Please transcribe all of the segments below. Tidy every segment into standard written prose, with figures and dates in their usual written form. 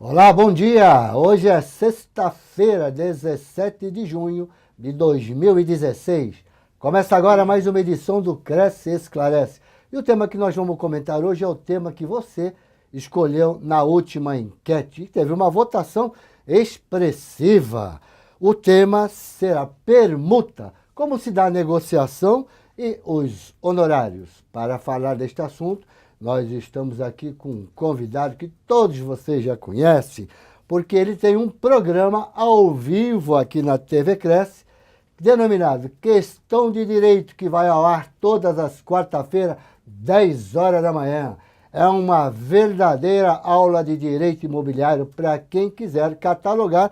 Olá, bom dia! Hoje é sexta-feira, 17 de junho de 2016. Começa agora mais uma edição do Cresce e Esclarece. E o tema que nós vamos comentar hoje é o tema que você escolheu na última enquete. E teve uma votação expressiva. O tema será permuta, como se dá a negociação e os honorários. Para falar deste assunto, nós estamos aqui com um convidado que todos vocês já conhecem, porque ele tem um programa ao vivo aqui na TV Cresce, denominado Questão de Direito, que vai ao ar todas as quarta-feiras, 10 horas da manhã. É uma verdadeira aula de direito imobiliário para quem quiser catalogar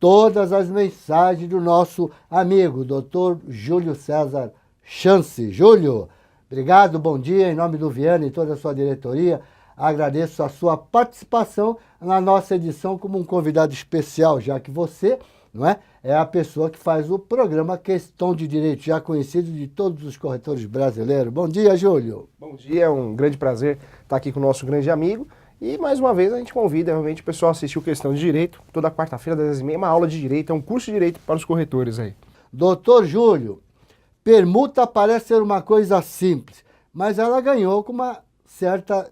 todas as mensagens do nosso amigo, Dr. Júlio César Chance. Júlio, obrigado, bom dia, em nome do Viana e toda a sua diretoria. Agradeço a sua participação na nossa edição como um convidado especial, já que você, não é a pessoa que faz o programa Questão de Direito, já conhecido de todos os corretores brasileiros. Bom dia, Júlio. Bom dia, é um grande prazer estar aqui com o nosso grande amigo. E mais uma vez a gente convida realmente o pessoal a assistir o Questão de Direito, toda quarta-feira, das 10h30, uma aula de direito, é um curso de direito para os corretores aí. Doutor Júlio, permuta parece ser uma coisa simples, mas ela ganhou com uma certa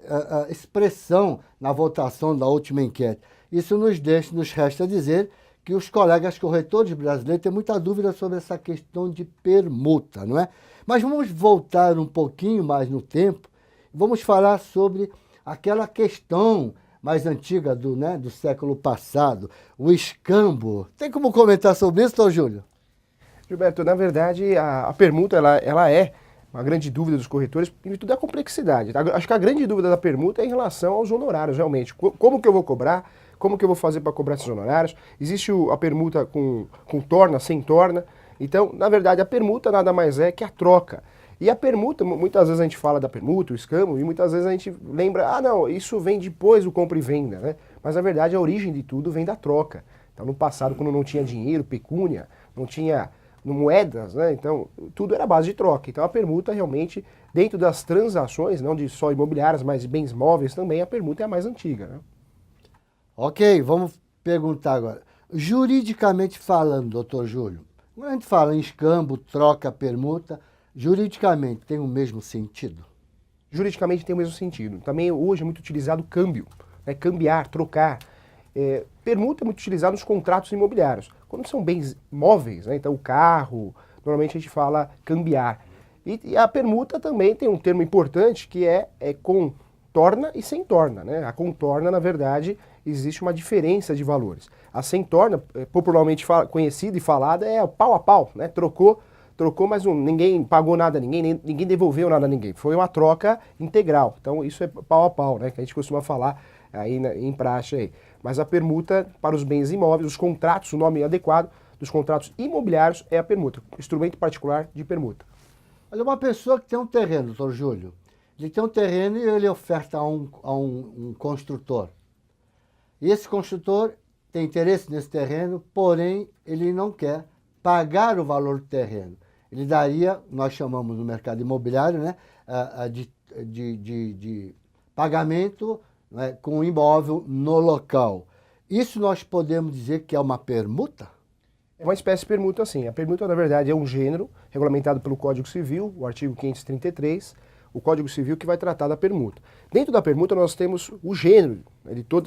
expressão na votação da última enquete. Isso nos resta dizer que os colegas corretores brasileiros têm muita dúvida sobre essa questão de permuta, não é? Mas vamos voltar um pouquinho mais no tempo, vamos falar sobre aquela questão mais antiga do século passado, o escambo. Tem como comentar sobre isso, doutor Júlio? Gilberto, na verdade, a permuta ela é uma grande dúvida dos corretores em virtude da complexidade. Acho que a grande dúvida da permuta é em relação aos honorários, realmente. Como que eu vou cobrar? Como que eu vou fazer para cobrar esses honorários? Existe a permuta com torna, sem torna. Então, na verdade, a permuta nada mais é que a troca. E a permuta, muitas vezes a gente fala da permuta, o escambo, e muitas vezes a gente lembra, não, isso vem depois do compra e venda, né? Mas na verdade a origem de tudo vem da troca. Então no passado, quando não tinha dinheiro, pecúnia, não tinha moedas, né? Então tudo era base de troca. Então a permuta realmente, dentro das transações, não de só imobiliárias, mas de bens móveis também, a permuta é a mais antiga, né? Ok, vamos perguntar agora. Juridicamente falando, doutor Júlio, quando a gente fala em escambo, troca, permuta, juridicamente tem o mesmo sentido? Juridicamente tem o mesmo sentido. Também hoje é muito utilizado o câmbio, né? Cambiar, trocar. Permuta é muito utilizado nos contratos imobiliários. Quando são bens móveis, né? Então o carro, normalmente a gente fala cambiar. E a permuta também tem um termo importante que é com torna e sem torna, né? A com torna, na verdade, existe uma diferença de valores. A sem torna, popularmente conhecida e falada, é o pau a pau, né? Trocou, mas ninguém pagou nada a ninguém devolveu nada a ninguém. Foi uma troca integral. Então isso é pau a pau, né? Que a gente costuma falar aí em praxe aí. Mas a permuta para os bens imóveis, os contratos, o nome adequado dos contratos imobiliários é a permuta, instrumento particular de permuta. Olha, uma pessoa que tem um terreno, doutor Júlio, ele tem um terreno e ele oferta a um construtor. E esse construtor tem interesse nesse terreno, porém ele não quer pagar o valor do terreno. Ele daria, nós chamamos no mercado imobiliário, né, de pagamento, né, com o imóvel no local. Isso nós podemos dizer que é uma permuta? É uma espécie de permuta, sim. A permuta, na verdade, é um gênero regulamentado pelo Código Civil, o artigo 533, o Código Civil que vai tratar da permuta. Dentro da permuta nós temos o gênero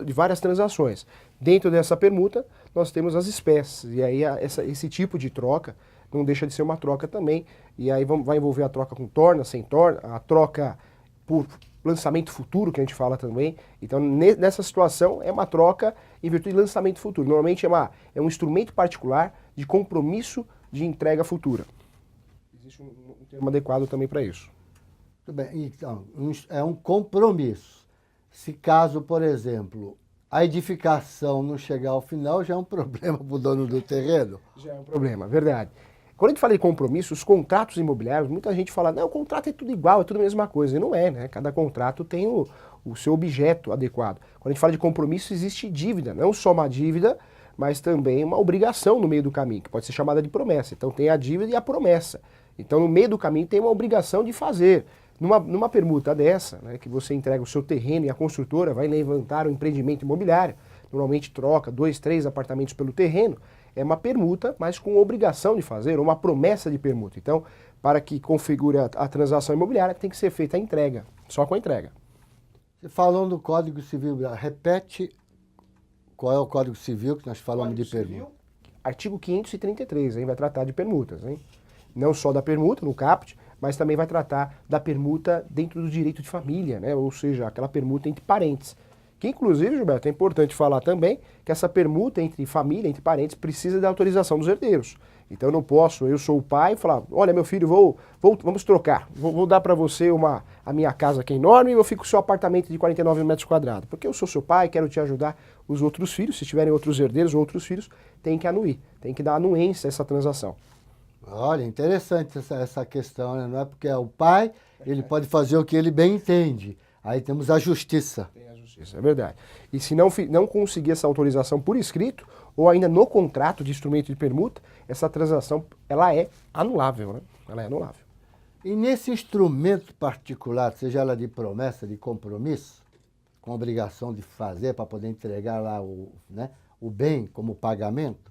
de várias transações. Dentro dessa permuta nós temos as espécies. E aí esse tipo de troca não deixa de ser uma troca também. E aí vai envolver a troca com torna, sem torna, a troca por lançamento futuro, que a gente fala também. Então nessa situação é uma troca em virtude de lançamento futuro. Normalmente é um instrumento particular de compromisso de entrega futura. Existe um termo adequado também para isso. Tudo bem, então, é um compromisso. Se caso, por exemplo, a edificação não chegar ao final, já é um problema para o dono do terreno? Já é um problema, verdade. Quando a gente fala de compromisso, os contratos imobiliários, muita gente fala, não, o contrato é tudo igual, é tudo a mesma coisa. E não é, né? Cada contrato tem o seu objeto adequado. Quando a gente fala de compromisso, existe dívida, não só uma dívida, mas também uma obrigação no meio do caminho, que pode ser chamada de promessa. Então tem a dívida e a promessa. Então no meio do caminho tem uma obrigação de fazer. Numa permuta dessa, né, que você entrega o seu terreno e a construtora vai levantar um empreendimento imobiliário, normalmente troca 2, 3 apartamentos pelo terreno, é uma permuta, mas com obrigação de fazer, ou uma promessa de permuta. Então, para que configure a transação imobiliária, tem que ser feita a entrega, só com a entrega. Você falou do Código Civil, repete qual é o Código Civil que nós falamos de permuta. Artigo 533, hein, vai tratar de permutas, hein? Não só da permuta, no caput, mas também vai tratar da permuta dentro do direito de família, né? Ou seja, aquela permuta entre parentes. Que inclusive, Gilberto, é importante falar também que essa permuta entre família, entre parentes, precisa da autorização dos herdeiros. Então eu não posso, eu sou o pai, falar, olha meu filho, vamos trocar, vou dar para você a minha casa que é enorme e eu fico com o seu apartamento de 49 metros quadrados. Porque eu sou seu pai, quero te ajudar. Os outros filhos, se tiverem outros herdeiros ou outros filhos, tem que anuir, tem que dar anuência a essa transação. Olha, interessante essa questão, né? Não é porque é o pai, ele pode fazer o que ele bem entende. Aí temos a justiça. Tem a justiça, é verdade. E se não conseguir essa autorização por escrito, ou ainda no contrato de instrumento de permuta, essa transação, ela é anulável, né? Ela é anulável. E nesse instrumento particular, seja ela de promessa, de compromisso, com obrigação de fazer para poder entregar lá o bem como pagamento,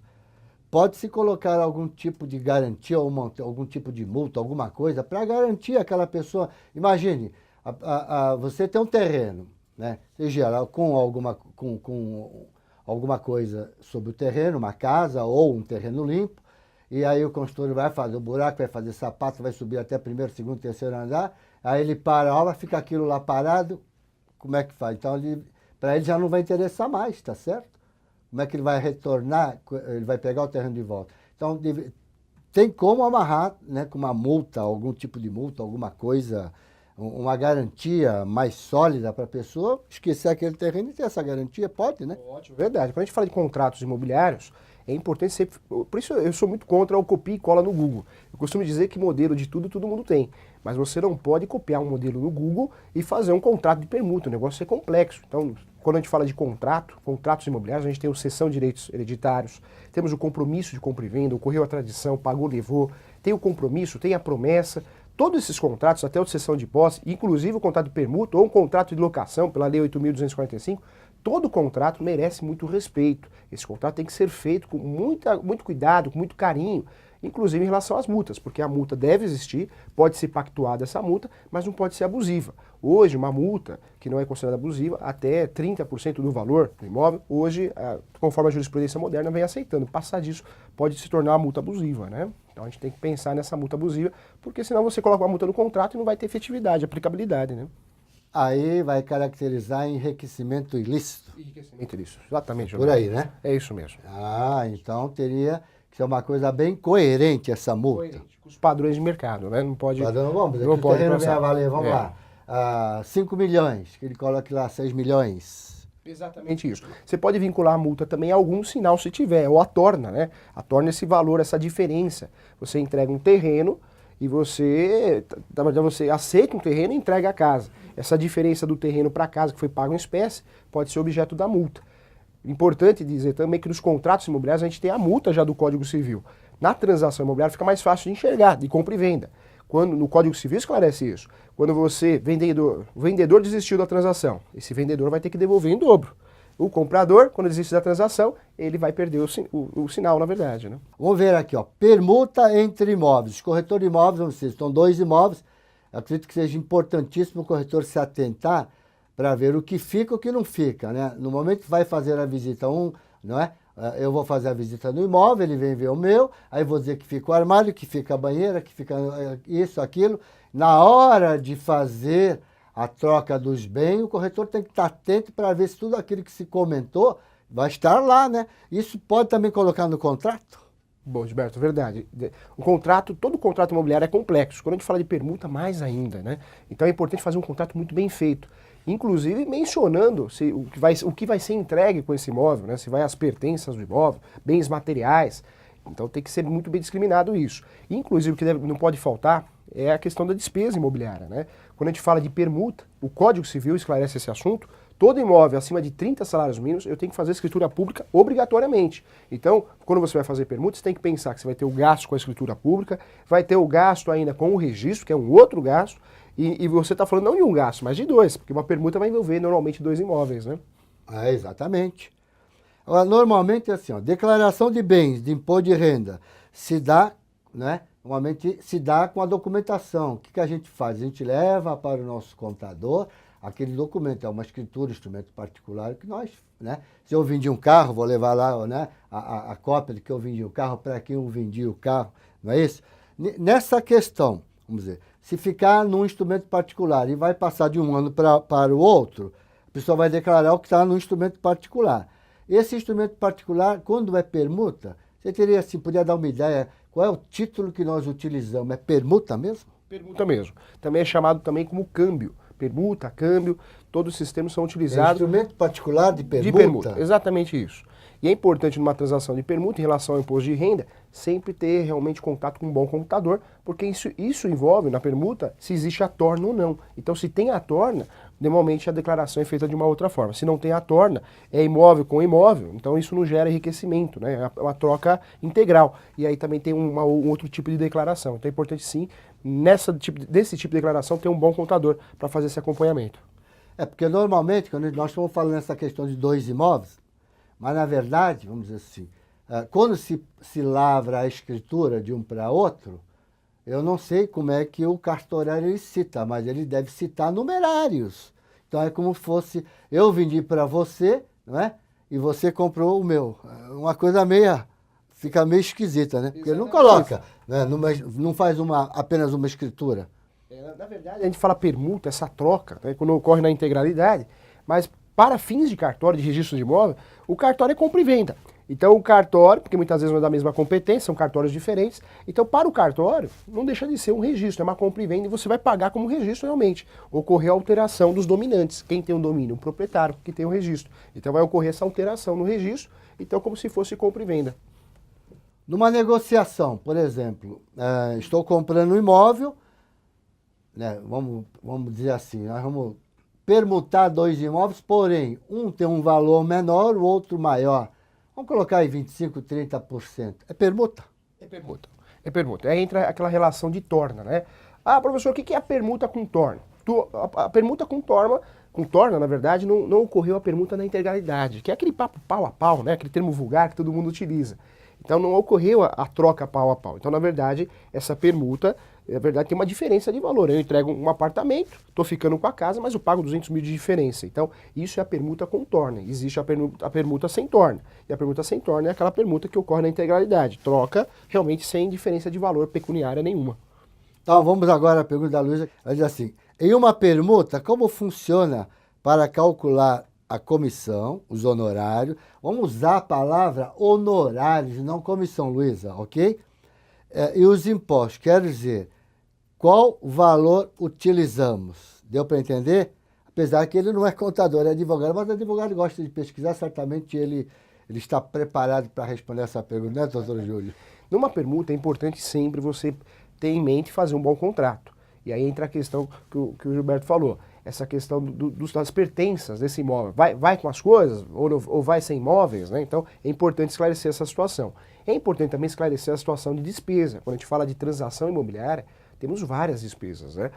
pode-se colocar algum tipo de garantia ou algum tipo de multa, alguma coisa, para garantir aquela pessoa. Imagine, você tem um terreno, né? Seja lá com alguma coisa sobre o terreno, uma casa ou um terreno limpo, e aí o construtor vai fazer o buraco, vai fazer sapato, vai subir até primeiro, segundo, terceiro andar, aí ele para a obra, fica aquilo lá parado, como é que faz? Então, para ele já não vai interessar mais, tá certo? Como é que ele vai retornar, ele vai pegar o terreno de volta? Então, tem como amarrar, né, com uma multa, algum tipo de multa, alguma coisa, uma garantia mais sólida para a pessoa esquecer aquele terreno e ter essa garantia? Pode, né? Ótimo, verdade. Quando a gente fala de contratos imobiliários, é importante sempre... Por isso eu sou muito contra o copia e cola no Google. Eu costumo dizer que modelo de tudo, todo mundo tem. Mas você não pode copiar um modelo no Google e fazer um contrato de permuta. O negócio é complexo. Então, quando a gente fala de contratos imobiliários, a gente tem o cessão de direitos hereditários, temos o compromisso de compra e venda, ocorreu a tradição, pagou, levou, tem o compromisso, tem a promessa. Todos esses contratos, até o de cessão de posse, inclusive o contrato de permuta ou um contrato de locação pela Lei 8.245, todo contrato merece muito respeito. Esse contrato tem que ser feito com muito cuidado, com muito carinho, inclusive em relação às multas, porque a multa deve existir, pode ser pactuada essa multa, mas não pode ser abusiva. Hoje, uma multa que não é considerada abusiva, até 30% do valor do imóvel, hoje, conforme a jurisprudência moderna, vem aceitando. Passar disso pode se tornar uma multa abusiva, né? Então a gente tem que pensar nessa multa abusiva, porque senão você coloca uma multa no contrato e não vai ter efetividade, aplicabilidade, né? Aí vai caracterizar enriquecimento ilícito. Enriquecimento ilícito, exatamente. Por aí, né? É isso mesmo. Ah, então teria que ser uma coisa bem coerente essa multa. Coerente, com os padrões de mercado, né? Não pode... Vamos, não pode o terreno passar. vai valer, vamos lá, 5 milhões, que ele coloque lá 6 milhões. Exatamente isso. Você pode vincular a multa também a algum sinal se tiver, ou a torna, né? A torna esse valor, essa diferença. Você entrega um terreno e você aceita um terreno e entrega a casa. Essa diferença do terreno para a casa que foi pago em espécie pode ser objeto da multa. Importante dizer também que nos contratos imobiliários a gente tem a multa já do Código Civil. Na transação imobiliária fica mais fácil de enxergar, de compra e venda. Quando no Código Civil esclarece isso. Quando o vendedor desistiu da transação, esse vendedor vai ter que devolver em dobro. O comprador, quando desiste da transação, ele vai perder o sinal, na verdade, né? Vamos ver aqui, ó, permuta entre imóveis. Corretor de imóveis, vamos dizer, estão 2 imóveis. Eu acredito que seja importantíssimo o corretor se atentar para ver o que fica e o que não fica, né? No momento que vai fazer a visita não é? Eu vou fazer a visita no imóvel, ele vem ver o meu, aí vou dizer que fica o armário, que fica a banheira, que fica isso, aquilo. Na hora de fazer a troca dos bens, o corretor tem que estar atento para ver se tudo aquilo que se comentou vai estar lá, né? Isso pode também colocar no contrato? Bom, Gilberto, verdade. Todo contrato imobiliário é complexo. Quando a gente fala de permuta, mais ainda, né? Então é importante fazer um contrato muito bem feito. Inclusive mencionando o que vai ser entregue com esse imóvel, né? Se vai as pertenças do imóvel, bens materiais. Então tem que ser muito bem discriminado isso. Inclusive o que não pode faltar é a questão da despesa imobiliária, né? Quando a gente fala de permuta, o Código Civil esclarece esse assunto. Todo imóvel acima de 30 salários mínimos, eu tenho que fazer escritura pública obrigatoriamente. Então, quando você vai fazer permuta, você tem que pensar que você vai ter o gasto com a escritura pública, vai ter o gasto ainda com o registro, que é um outro gasto, e você está falando não de um gasto, mas de 2, porque uma permuta vai envolver normalmente 2 imóveis, né? É, exatamente. Agora, normalmente é assim, ó, declaração de bens, de imposto de renda, se dá, né? Normalmente se dá com a documentação. O que, que a gente faz? A gente leva para o nosso contador aquele documento, é uma escritura, instrumento particular que nós, né? Se eu vendi um carro, vou levar lá, né, a cópia de que eu vendi o carro, para quem eu vendi o carro, não é isso? Nessa questão, vamos dizer, se ficar num instrumento particular e vai passar de um ano para o outro, a pessoa vai declarar o que está no instrumento particular. Esse instrumento particular, quando é permuta, você teria assim, podia dar uma ideia, qual é o título que nós utilizamos? É permuta mesmo? Permuta mesmo. Também é chamado também como câmbio. Permuta, câmbio, todos esses termos são É utilizados. instrumento particular de permuta? De permuta, exatamente isso. E é importante numa transação de permuta, em relação ao imposto de renda, sempre ter realmente contato com um bom computador, porque isso envolve, na permuta, se existe a torna ou não. Então, se tem a torna, normalmente a declaração é feita de uma outra forma. Se não tem a torna, é imóvel com imóvel, então isso não gera enriquecimento, né? É uma troca integral. E aí também tem um outro tipo de declaração. Então é importante, sim, desse tipo de declaração, ter um bom contador para fazer esse acompanhamento. É, porque normalmente, quando nós estamos falando nessa questão de dois imóveis, mas na verdade, vamos dizer assim, quando se lavra a escritura de um para outro, eu não sei como é que o cartorário ele cita, mas ele deve citar numerários. Então é como fosse, eu vendi para você, não é? E você comprou o meu. Uma coisa fica meio esquisita, né? Porque ele não coloca, né? Não faz apenas uma escritura. Na verdade, a gente fala permuta, essa troca, né, quando ocorre na integralidade, mas para fins de cartório, de registro de imóvel, o cartório é compra e venda. Então o cartório, porque muitas vezes não é da mesma competência, são cartórios diferentes, então para o cartório não deixa de ser um registro, é uma compra e venda e você vai pagar como registro realmente. Ocorreu a alteração dos dominantes. Quem tem o domínio? O proprietário, que tem o registro. Então vai ocorrer essa alteração no registro, então como se fosse compra e venda. Numa negociação, por exemplo, estou comprando um imóvel, né, vamos dizer assim, nós vamos permutar dois imóveis, porém, um tem um valor menor, o outro maior. Vamos colocar aí 25%, 30%. É permuta? É permuta. É permuta. Aí entra aquela relação de torna, né? Ah, professor, o que é a permuta com torna? A permuta com torna, na verdade, não ocorreu a permuta na integralidade, que é aquele papo pau a pau, né? Aquele termo vulgar que todo mundo utiliza. Então não ocorreu a troca pau a pau. Então, na verdade, essa permuta, na verdade, tem uma diferença de valor. Eu entrego um apartamento, estou ficando com a casa, mas eu pago 200 mil de diferença. Então, isso é a permuta com torna. Existe a permuta sem torna. E a permuta sem torna é aquela permuta que ocorre na integralidade. Troca realmente sem diferença de valor pecuniária nenhuma. Então, vamos agora à pergunta da Luísa. Ela diz assim, em uma permuta, como funciona para calcular a comissão, os honorários? Vamos usar a palavra honorários, não comissão, Luísa, ok? E os impostos, quer dizer, qual valor utilizamos? Deu para entender? Apesar que ele não é contador, é advogado, mas o advogado gosta de pesquisar, certamente ele está preparado para responder essa pergunta, né, doutor Júlio? Numa permuta é importante sempre você ter em mente fazer um bom contrato. E aí entra a questão que o Gilberto falou, essa questão das pertenças desse imóvel. Vai com as coisas ou vai sem imóveis, né? Então é importante esclarecer essa situação. É importante também esclarecer a situação de despesa. Quando a gente fala de transação imobiliária, temos várias despesas, né?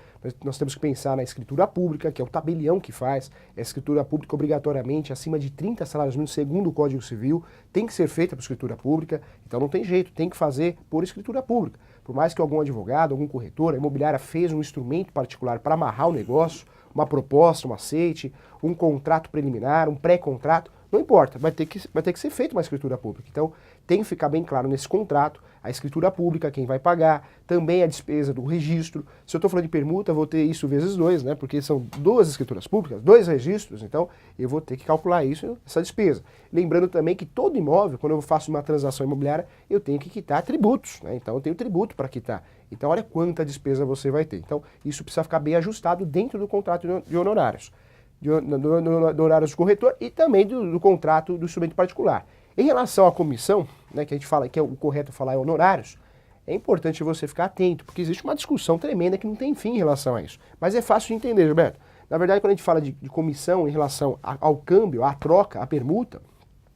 Nós temos que pensar na escritura pública, que é o tabelião que faz. A escritura pública, obrigatoriamente, acima de 30 salários mínimos, segundo o Código Civil, tem que ser feita por escritura pública. Então não tem jeito, tem que fazer por escritura pública. Por mais que algum advogado, algum corretor, a imobiliária fez um instrumento particular para amarrar o negócio, uma proposta, um aceite, um contrato preliminar, um pré-contrato, não importa, vai ter que ser feita uma escritura pública. Então, tem que ficar bem claro nesse contrato, a escritura pública, quem vai pagar, também a despesa do registro. Se eu estou falando de permuta, eu vou ter isso vezes 2, né? Porque são 2 escrituras públicas, 2 registros, então eu vou ter que calcular essa despesa. Lembrando também que todo imóvel, quando eu faço uma transação imobiliária, eu tenho que quitar tributos, né? Então eu tenho tributo para quitar. Então olha quanta despesa você vai ter. Então isso precisa ficar bem ajustado dentro do contrato de honorários. De honorários do corretor e também do contrato do instrumento particular. Em relação à comissão, né, que a gente fala que é o correto falar é honorários, é importante você ficar atento, porque existe uma discussão tremenda que não tem fim em relação a isso. Mas é fácil de entender, Gilberto. Na verdade, quando a gente fala de comissão em relação ao câmbio, à troca, à permuta,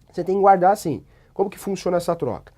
você tem que guardar assim, como que funciona essa troca.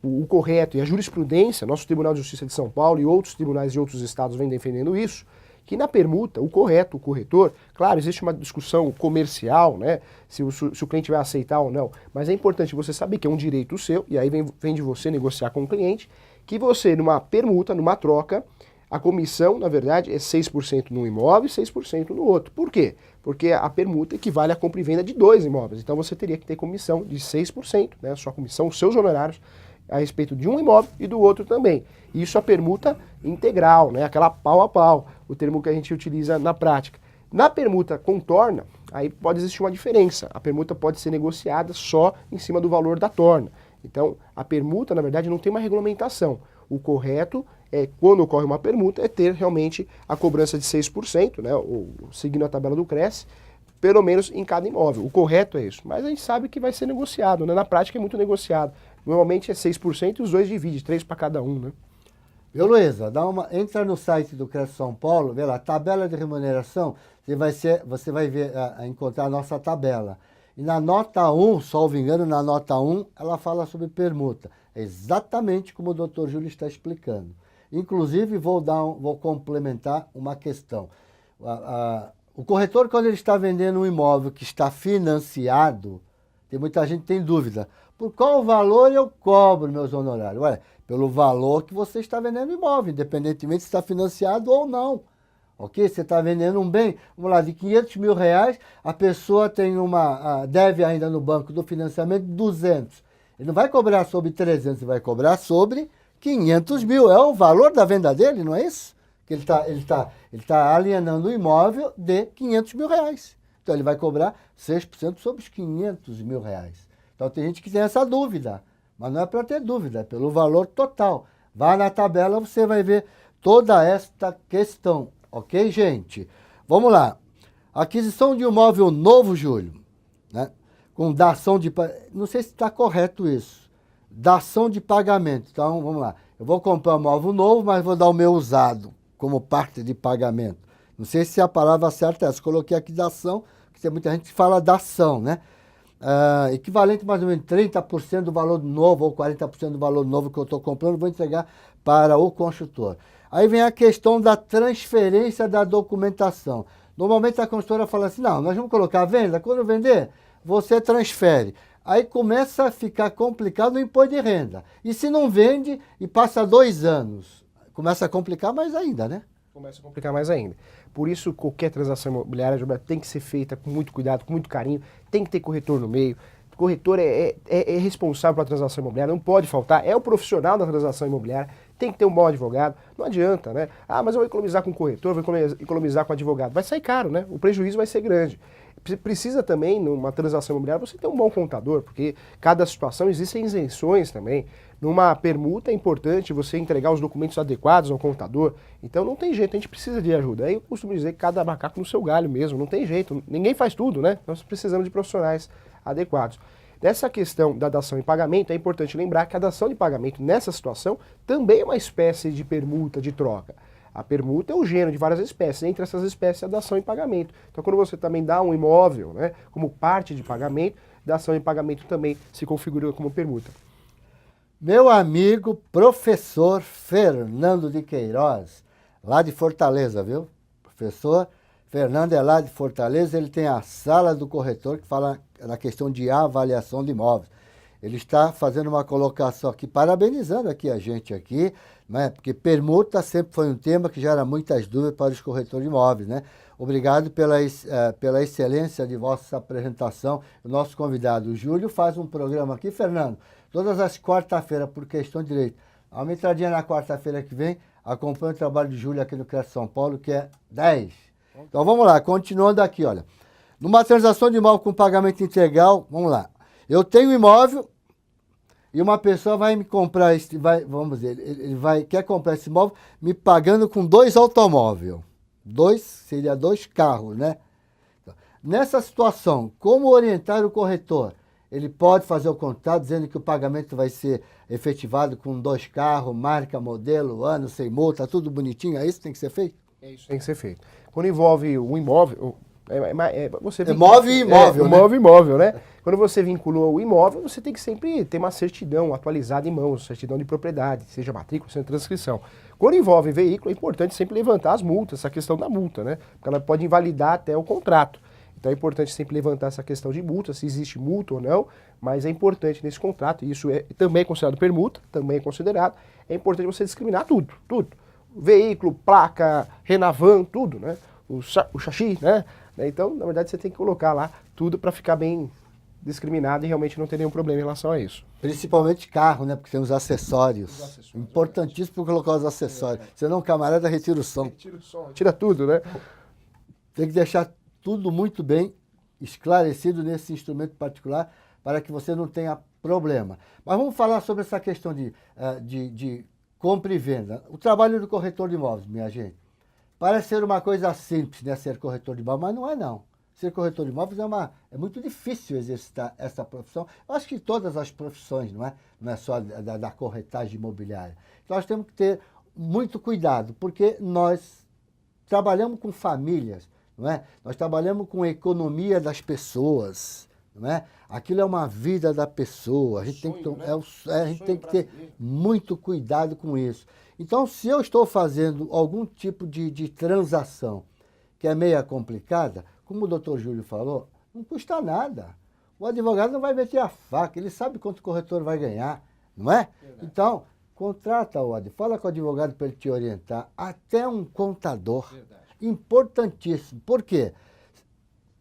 O correto e a jurisprudência, nosso Tribunal de Justiça de São Paulo e outros tribunais de outros estados vêm defendendo isso, que na permuta, o corretor, claro, existe uma discussão comercial, né, se o cliente vai aceitar ou não, mas é importante você saber que é um direito seu, e aí vem de você negociar com o cliente, que você, numa permuta, numa troca, a comissão, na verdade, é 6% num imóvel e 6% no outro. Por quê? Porque a permuta equivale à compra e venda de 2 imóveis. Então você teria que ter comissão de 6%, né, a sua comissão, os seus honorários, a respeito de um imóvel e do outro também. Isso a permuta integral, né, aquela pau a pau, o termo que a gente utiliza na prática. Na permuta contorna, aí pode existir uma diferença. A permuta pode ser negociada só em cima do valor da torna. Então, a permuta, na verdade, não tem uma regulamentação. O correto é, quando ocorre uma permuta, é ter realmente a cobrança de 6%, né, ou seguindo a tabela do Cresce, pelo menos em cada imóvel. O correto é isso. Mas a gente sabe que vai ser negociado, né? Na prática é muito negociado. Normalmente é 6% e os dois dividem, 3 para cada um, né? Viu, Luísa? Entra no site do Cresce São Paulo, vê lá, tabela de remuneração, você vai encontrar a nossa tabela. E na nota 1, salvo engano, na nota 1, ela fala sobre permuta. É exatamente como o Dr. Júlio está explicando. Inclusive, vou complementar uma questão. O corretor, quando ele está vendendo um imóvel que está financiado, tem muita gente que tem dúvida. Por qual valor eu cobro meus honorários? Olha, pelo valor que você está vendendo o imóvel, independentemente se está financiado ou não. Ok? Você está vendendo um bem, vamos lá, de 500 mil reais, a pessoa tem deve ainda no banco do financiamento 200. Ele não vai cobrar sobre 300, ele vai cobrar sobre 500 mil. É o valor da venda dele, não é isso? Que ele tá alienando o imóvel de 500 mil reais. Então ele vai cobrar 6% sobre os 500 mil reais. Então tem gente que tem essa dúvida, mas não é para ter dúvida, é pelo valor total. Vá na tabela, você vai ver toda esta questão. Ok, gente? Vamos lá. Aquisição de um imóvel novo, Júlio, né? Com dação de... Não sei se está correto isso. Dação de pagamento. Então, vamos lá. Eu vou comprar um imóvel novo, mas vou dar o meu usado como parte de pagamento. Não sei se a palavra certa é essa. Coloquei aqui dação, porque tem muita gente que fala dação, né? Equivalente mais ou menos 30% do valor novo ou 40% do valor novo que eu estou comprando, vou entregar para o construtor. Aí vem a questão da transferência da documentação. Normalmente a construtora fala assim, não, nós vamos colocar a venda, quando vender, você transfere. Aí começa a ficar complicado o imposto de renda. E se não vende e passa 2 anos, começa a complicar mais ainda, né? Começa a complicar mais ainda. Por isso, qualquer transação imobiliária tem que ser feita com muito cuidado, com muito carinho, tem que ter corretor no meio. O corretor é responsável pela transação imobiliária, não pode faltar, é o profissional da transação imobiliária, tem que ter um bom advogado. Não adianta, né? Ah, mas eu vou economizar com o corretor, vou economizar com o advogado. Vai sair caro, né? O prejuízo vai ser grande. Precisa também, numa transação imobiliária, você ter um bom contador, porque cada situação existem isenções também. Numa permuta é importante você entregar os documentos adequados ao contador. Então não tem jeito, a gente precisa de ajuda. Aí eu costumo dizer que cada macaco no seu galho mesmo, não tem jeito. Ninguém faz tudo, né? Nós precisamos de profissionais adequados. Nessa questão da dação em pagamento, é importante lembrar que a dação de pagamento nessa situação também é uma espécie de permuta, de troca. A permuta é um gênero de várias espécies, entre essas espécies a dação em pagamento. Então quando você também dá um imóvel, né, como parte de pagamento, dação em pagamento também se configura como permuta. Meu amigo professor Fernando de Queiroz, lá de Fortaleza, viu? Professor Fernando é lá de Fortaleza, ele tem a sala do corretor que fala na questão de avaliação de imóveis. Ele está fazendo uma colocação aqui, parabenizando aqui a gente aqui, né? Porque permuta sempre foi um tema que gera muitas dúvidas para os corretores de imóveis, né? Obrigado pela excelência de vossa apresentação. O nosso convidado, o Júlio, faz um programa aqui, Fernando, todas as quarta-feiras, por questão de direito. Há uma entradinha na quarta-feira que vem, acompanha o trabalho de Júlio aqui no Cresce São Paulo, que é 10. Então vamos lá, continuando aqui, olha. Numa transação de imóvel com pagamento integral, vamos lá. Eu tenho um imóvel e uma pessoa vai me comprar, vamos dizer, quer comprar esse imóvel me pagando com 2 automóveis. Seria 2 carros, né? Nessa situação, como orientar o corretor? Ele pode fazer o contrato dizendo que o pagamento vai ser efetivado com 2 carros, marca, modelo, ano, sem multa, tudo bonitinho, é isso que tem que ser feito? É isso que tem que ser feito. Quando envolve um imóvel, Você Move e imóvel, né? Move e imóvel, né? Quando você vinculou o imóvel, você tem que sempre ter uma certidão atualizada em mãos, certidão de propriedade, seja matrícula, seja transcrição. Quando envolve veículo, é importante sempre levantar as multas, essa questão da multa, né? Porque ela pode invalidar até o contrato. Então é importante sempre levantar essa questão de multa, se existe multa ou não, mas é importante nesse contrato, e isso também é considerado permuta, também é considerado, é importante você discriminar tudo, tudo. Veículo, placa, Renavan, tudo, né? O chassi, né? Então, na verdade, você tem que colocar lá tudo para ficar bem discriminado e realmente não ter nenhum problema em relação a isso. Principalmente carro, né? Porque tem os acessórios. Importantíssimo colocar os acessórios. Senão o camarada retira o som. Tira o som, tira tudo, né? Tem que deixar tudo muito bem esclarecido nesse instrumento particular para que você não tenha problema. Mas vamos falar sobre essa questão de compra e venda. O trabalho do corretor de imóveis, minha gente, parece ser uma coisa simples, né? Ser corretor de imóveis, mas não é não. Ser corretor de imóveis é muito difícil exercitar essa profissão. Eu acho que todas as profissões, não é? Não é só da corretagem imobiliária. Então nós temos que ter muito cuidado, porque nós trabalhamos com famílias, não é? Nós trabalhamos com a economia das pessoas, não é? Aquilo é uma vida da pessoa. A gente tem que ter muito cuidado com isso. Então, se eu estou fazendo algum tipo de transação que é meia complicada, como o doutor Júlio falou, não custa nada. O advogado não vai meter a faca, ele sabe quanto o corretor vai ganhar, não é? Verdade. Então, contrata o advogado, fala com o advogado para ele te orientar, até um contador. Verdade. Importantíssimo. Por quê?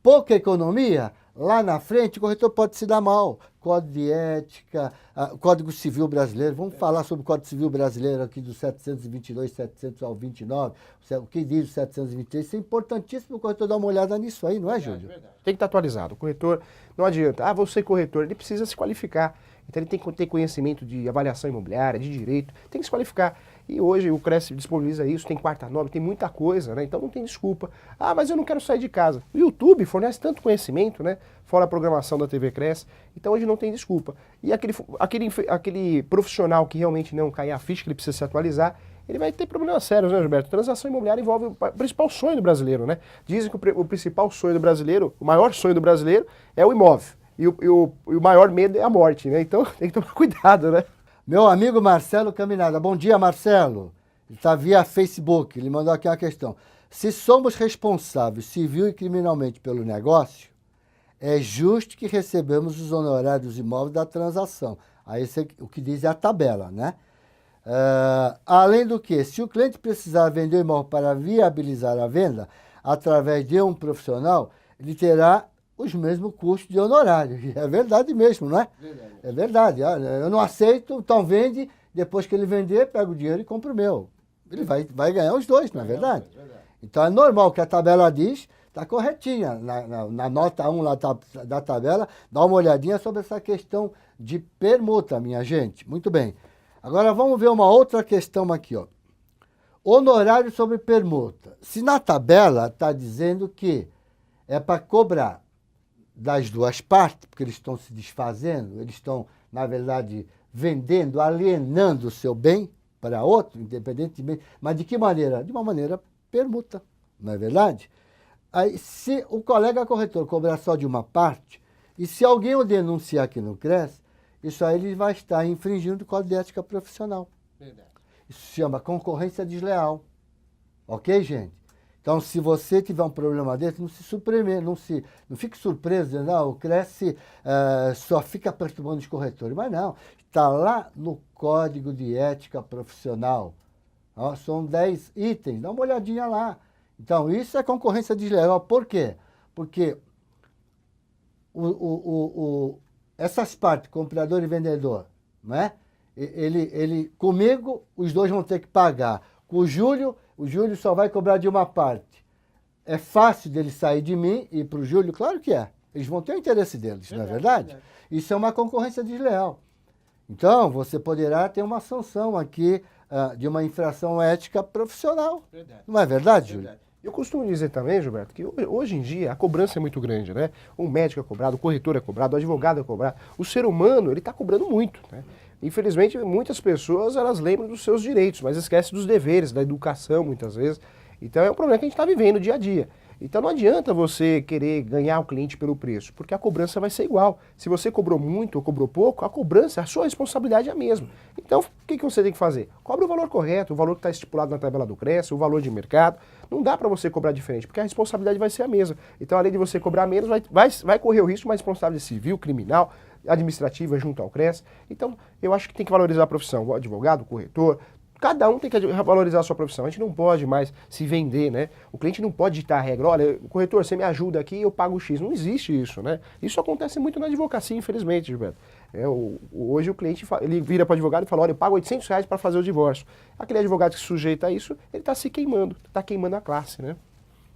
Pouca economia, lá na frente o corretor pode se dar mal. Código de ética, Código Civil Brasileiro. Vamos falar sobre o Código Civil Brasileiro aqui do 722, 700 ao 29, o que diz o 723. Isso é importantíssimo o corretor dar uma olhada nisso aí, não é, Júlio? Verdade. Tem que estar atualizado. O corretor, não adianta, vou ser corretor, ele precisa se qualificar. Então ele tem que ter conhecimento de avaliação imobiliária, de direito, tem que se qualificar. E hoje o Cresce disponibiliza isso, tem quarta norma, tem muita coisa, né? Então não tem desculpa. Mas eu não quero sair de casa. O YouTube fornece tanto conhecimento, né? Fora a programação da TV Cresce. Então hoje não tem desculpa. E aquele profissional que realmente não cai a ficha, que ele precisa se atualizar, ele vai ter problemas sérios, né, Gilberto? Transação imobiliária envolve o principal sonho do brasileiro, né? Dizem que o principal sonho do brasileiro, o maior sonho do brasileiro é o imóvel. E o maior medo é a morte, né? Então tem que tomar cuidado, né? Meu amigo Marcelo Caminada. Bom dia, Marcelo. Ele está via Facebook. Ele mandou aqui uma questão. Se somos responsáveis civil e criminalmente pelo negócio, é justo que recebamos os honorários imóveis da transação. Aí o que diz é a tabela, né? Além do que, se o cliente precisar vender o imóvel para viabilizar a venda através de um profissional, ele terá os mesmos custos de honorário. É verdade mesmo, não é? Verdade. É verdade. Eu não aceito, então vende, depois que ele vender, pega o dinheiro e compra o meu. Ele vai ganhar os dois, não é verdade? Então é normal que a tabela diz, está corretinha. Na nota 1 lá da tabela, dá uma olhadinha sobre essa questão de permuta, minha gente. Muito bem. Agora vamos ver uma outra questão aqui, ó. Honorário sobre permuta. Se na tabela está dizendo que é para cobrar das duas partes, porque eles estão se desfazendo, eles estão, na verdade, vendendo, alienando o seu bem para outro, independentemente. Mas de que maneira? De uma maneira permuta, não é verdade? Aí, se o colega corretor cobrar só de uma parte, e se alguém o denunciar aqui no CRES, isso aí ele vai estar infringindo o Código de Ética Profissional. Verdade. Isso se chama concorrência desleal. Ok, gente? Então, se você tiver um problema desse, não se surpreenda, não fique surpreso, dizendo, o Cresce só fica perturbando os corretores. Mas não, está lá no Código de Ética Profissional. São 10 itens, dá uma olhadinha lá. Então, isso é concorrência desleal. Por quê? Porque essas partes, comprador e vendedor, não é? Comigo, os dois vão ter que pagar. Com o Júlio só vai cobrar de uma parte. É fácil dele sair de mim e ir para o Júlio? Claro que é. Eles vão ter o interesse deles, não é verdade? Isso é uma concorrência desleal. Então, você poderá ter uma sanção aqui de uma infração ética profissional. Verdade. Não é verdade, Júlio? Eu costumo dizer também, Gilberto, que hoje em dia a cobrança é muito grande, né? O médico é cobrado, o corretor é cobrado, o advogado é cobrado. O ser humano, ele está cobrando muito, né? Infelizmente, muitas pessoas, elas lembram dos seus direitos, mas esquecem dos deveres, da educação, muitas vezes. Então, é um problema que a gente está vivendo dia a dia. Então não adianta você querer ganhar o cliente pelo preço, porque a cobrança vai ser igual. Se você cobrou muito ou cobrou pouco, a cobrança, a sua responsabilidade é a mesma. Então o que você tem que fazer? Cobre o valor correto, o valor que está estipulado na tabela do Cresce, o valor de mercado. Não dá para você cobrar diferente, porque a responsabilidade vai ser a mesma. Então além de você cobrar menos, vai correr o risco de uma responsabilidade civil, criminal, administrativa junto ao Cresce. Então eu acho que tem que valorizar a profissão, o advogado, o corretor. Cada um tem que valorizar a sua profissão. A gente não pode mais se vender, né? O cliente não pode ditar a regra. Olha, corretor, você me ajuda aqui, eu pago X. Não existe isso, né? Isso acontece muito na advocacia, infelizmente, Gilberto. Hoje o cliente ele vira para o advogado e fala, olha, eu pago R$800 para fazer o divórcio. Aquele advogado que se sujeita a isso, ele está se queimando, está queimando a classe, né?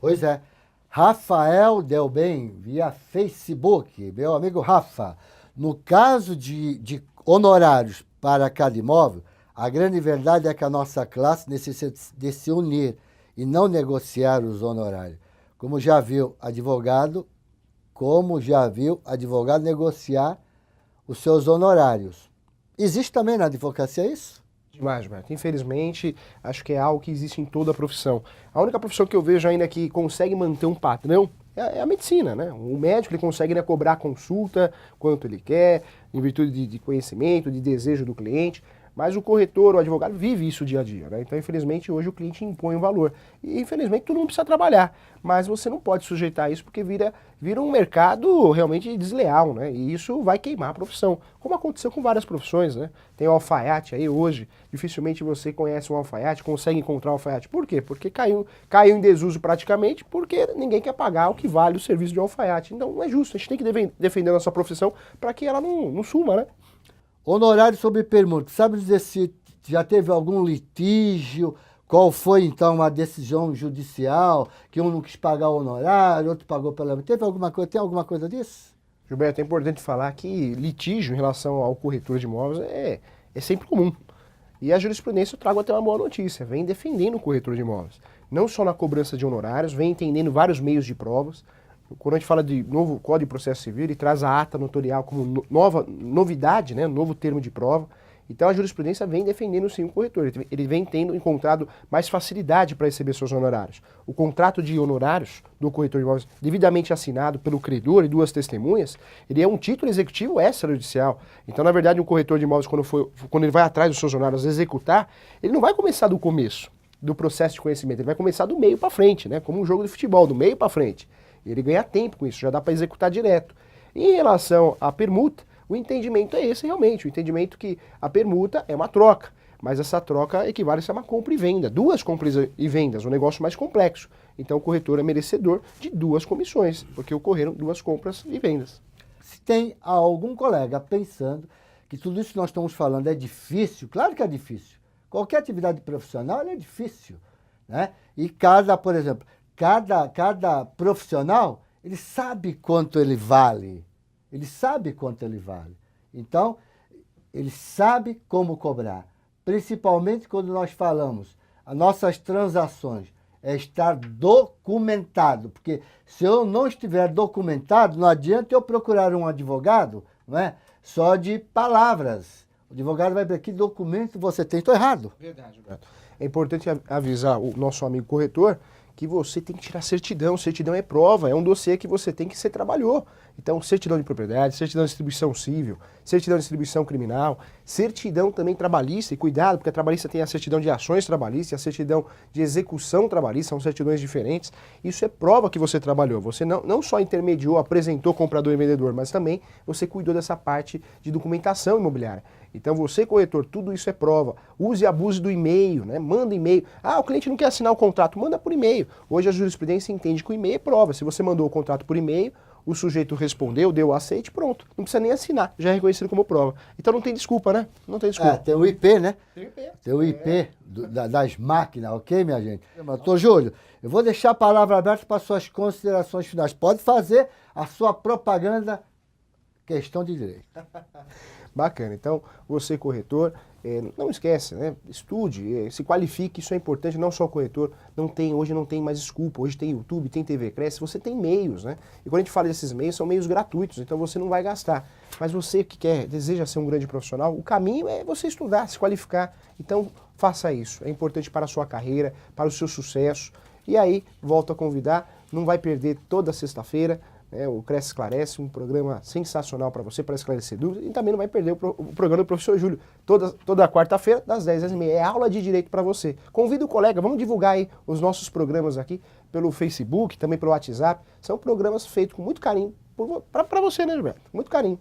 Pois é. Rafael Delbem, via Facebook. Meu amigo Rafa, no caso de honorários para cada imóvel, a grande verdade é que a nossa classe necessita de se unir e não negociar os honorários. Como já viu advogado negociar os seus honorários. Existe também na advocacia isso? Demais, Gilberto. Infelizmente, acho que é algo que existe em toda a profissão. A única profissão que eu vejo ainda que consegue manter um padrão é a medicina, né? O médico ele consegue, né, cobrar a consulta, quanto ele quer, em virtude de conhecimento, de desejo do cliente. Mas o corretor, o advogado, vive isso dia a dia, né? Então, infelizmente, hoje o cliente impõe um valor. E, infelizmente, todo mundo precisa trabalhar. Mas você não pode sujeitar isso porque vira um mercado realmente desleal, né? E isso vai queimar a profissão, como aconteceu com várias profissões, né? Tem o alfaiate aí hoje, dificilmente você conhece um alfaiate, consegue encontrar um alfaiate. Por quê? Porque caiu em desuso praticamente, porque ninguém quer pagar o que vale o serviço de um alfaiate. Então, não é justo. A gente tem que defender a nossa profissão para que ela não suma, né? Honorário sobre permuta. Sabe dizer se já teve algum litígio? Qual foi, então, a decisão judicial? Que um não quis pagar o honorário, outro pagou pela... Tem alguma coisa disso? Gilberto, é importante falar que litígio em relação ao corretor de imóveis é sempre comum. E a jurisprudência, eu trago até uma boa notícia, vem defendendo o corretor de imóveis. Não só na cobrança de honorários, vem entendendo vários meios de provas. Quando a gente fala de novo Código de Processo Civil, ele traz a ata notarial como novidade, né, novo termo de prova. Então a jurisprudência vem defendendo sim o corretor, ele vem tendo encontrado mais facilidade para receber seus honorários. O contrato de honorários do corretor de imóveis, devidamente assinado pelo credor e duas testemunhas, ele é um título executivo extrajudicial. Então, na verdade, um corretor de imóveis, quando ele vai atrás dos seus honorários executar, ele não vai começar do começo do processo de conhecimento, ele vai começar do meio para frente, né, como um jogo de futebol, do meio para frente. Ele ganha tempo com isso, já dá para executar direto. Em relação à permuta, o entendimento é esse realmente, o entendimento que a permuta é uma troca, mas essa troca equivale a uma compra e venda, duas compras e vendas, um negócio mais complexo. Então o corretor é merecedor de duas comissões, porque ocorreram duas compras e vendas. Se tem algum colega pensando que tudo isso que nós estamos falando é difícil, claro que é difícil. Qualquer atividade profissional é difícil, né? E por exemplo, cada profissional, ele sabe quanto ele vale. Ele sabe quanto ele vale. Então, ele sabe como cobrar. Principalmente quando nós falamos, as nossas transações é estar documentado. Porque se eu não estiver documentado, não adianta eu procurar um advogado, não é? Só de palavras. O advogado vai ver que documento você tem. Estou errado. Verdade, Roberto. É importante avisar o nosso amigo corretor que você tem que tirar certidão. Certidão é prova, é um dossiê que você tem que você trabalhou. Então, certidão de propriedade, certidão de distribuição civil, certidão de distribuição criminal, certidão também trabalhista, e cuidado, porque a trabalhista tem a certidão de ações trabalhistas e a certidão de execução trabalhista, são certidões diferentes. Isso é prova que você trabalhou. Você não só intermediou, apresentou comprador e vendedor, mas também você cuidou dessa parte de documentação imobiliária. Então você, corretor, tudo isso é prova. Use e abuse do e-mail, né? Manda e-mail. Ah, o cliente não quer assinar o contrato, manda por e-mail. Hoje a jurisprudência entende que o e-mail é prova. Se você mandou o contrato por e-mail, o sujeito respondeu, deu o aceite, pronto. Não precisa nem assinar, já é reconhecido como prova. Então não tem desculpa, né? Não tem desculpa. Tem o IP, né? Tem o IP. Tem o IP das máquinas, ok, minha gente? Doutor Júlio, eu vou deixar a palavra aberta para suas considerações finais. Pode fazer a sua propaganda, questão de direito. Bacana. Então, você corretor, não esquece, né? Estude, se qualifique, isso é importante, não só o corretor, hoje não tem mais desculpa, hoje tem YouTube, tem TV Cresce, você tem meios, né? E quando a gente fala desses meios, são meios gratuitos, então você não vai gastar. Mas você que deseja ser um grande profissional, o caminho é você estudar, se qualificar. Então, faça isso. É importante para a sua carreira, para o seu sucesso. E aí, volto a convidar, não vai perder toda sexta-feira, né, o Cresce Esclarece, um programa sensacional para você, para esclarecer dúvidas, e também não vai perder o programa do professor Júlio, toda quarta-feira, das 10 às 10h30, é aula de direito para você. Convida o colega, vamos divulgar aí os nossos programas aqui pelo Facebook, também pelo WhatsApp, são programas feitos com muito carinho para você, né, Gilberto? Muito carinho.